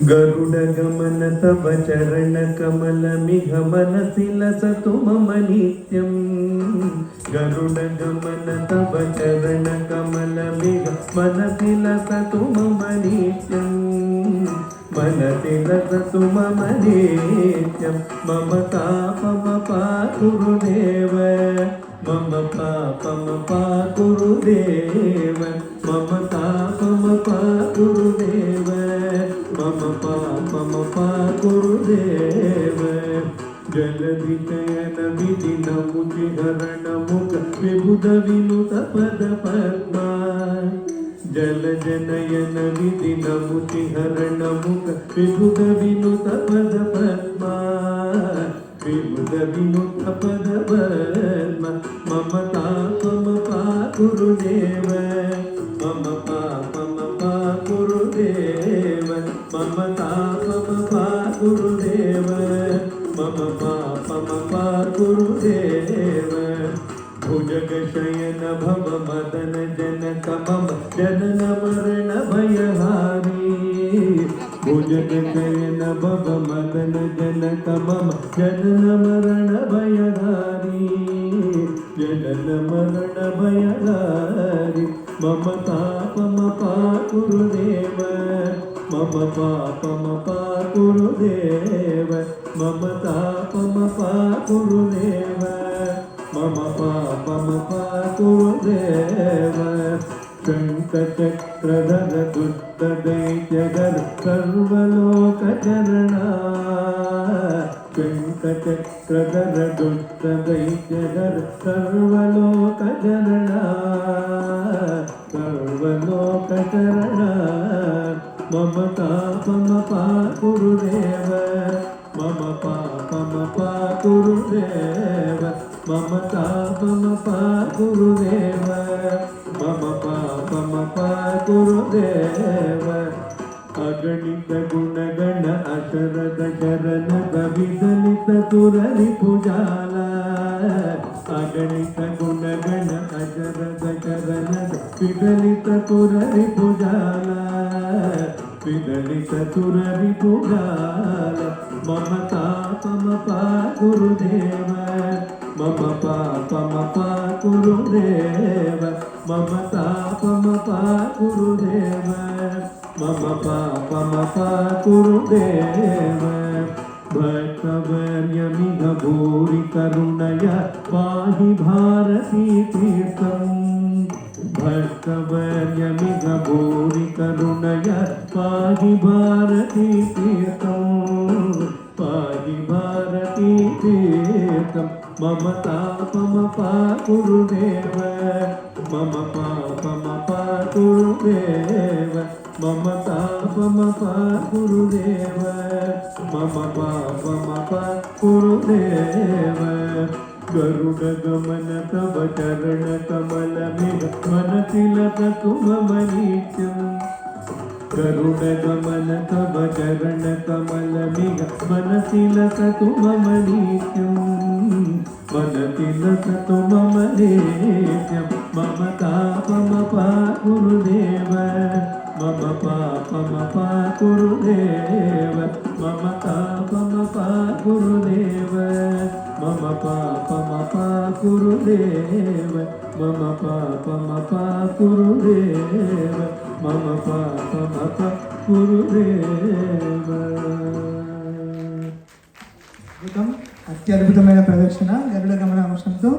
गरुडगमन तव चरणकमलमिह मनसि लसतु मम नित्यम्। गरुडगमन तव चरणकमलमिह मनसि लसतु मम नित्यम्। मनसि लसतु मम नित्यं मम तापम पाकुरुदेव। मम पापम पाकुरुदेव मम तापम पाकुरुदेव। मम पापम पाकुरुदेव। जलधिशयन विधिनमुचिहरण मुख विबुध विनुत पद पद्मा। जलजनयन विधिनमुचिहरण मुख विबुध विनुत पद पद्मा। विबुध विनुत पद पद्मा मम तापम पाकुरुदेव। मम पापम पाकुरुदेव मम तापम पाकुरुदेव। मम पापम पाकुरुदेव। भुजगशयन भव मदन जनक मम जनन मरण भयहारी। भुजगशयन भव मदन जनक मम जनन मरण भयहारी। जनन मरण भयहारी मम तापम पाकुरुदेव। मम पापम पाकुरुदेव मम तापम पाकुरुदेव। मम पापम पाकुरुदेव। शङ्खचक्रधर दुष्टदैत्यधर सर्वलोकचरणा। शङ्खचक्रधर दुष्टदैत्यधर सर्वलोकचरणा। सर्वलोकचरणा मम तापम पाकुरुदेव। मम पापम पाकुरुदेव मम तापम पाकुरुदेव। मम पापम पाकुरुदेव। अगणित गुणगण अशरद शरण विदलित सुररिपुजाला। अगणित गुणगण अशरद शरण विदलित सुररिपुजाला। विदलित सुररिपुजाला मम तापम पाकुरुदेव। मम पापम पाकुरुदेव मम तापम पाकुरुदेव। मम पापम पाकुरुदेव। भक्तवर्यमिह भूरि करुणया पाहि भारती तीर्थम्। भक्तवर्यमिह भूरि करुणया पाहि भारती तीर्थम्। पाहि भारती तीर्थम् मम तापम पाकुरुदेव। मम पापम पाकुरुदेव मम तापम पाकुरुदेव। मम पापम पाकुरुदेव। गरुडगमन तव चरणकमलमिह मनसि लसतु मम नित्यम्। गरुडगमन तव चरणकमलमिह मनसि लसतु मम नित्यम्। मनसि लसतु मम नित्यं मम तापम पाकुरुदेव। मम पापम पाकुरुदेव मम तापम पाकुरुदेव। मम पापम पाकुरुदेव मम पापम पाकुरुदेव। मम पापम पाकुरुदेव। అత్యద్భుతమైన ప్రదర్శన గరుడ గమన అంశంతో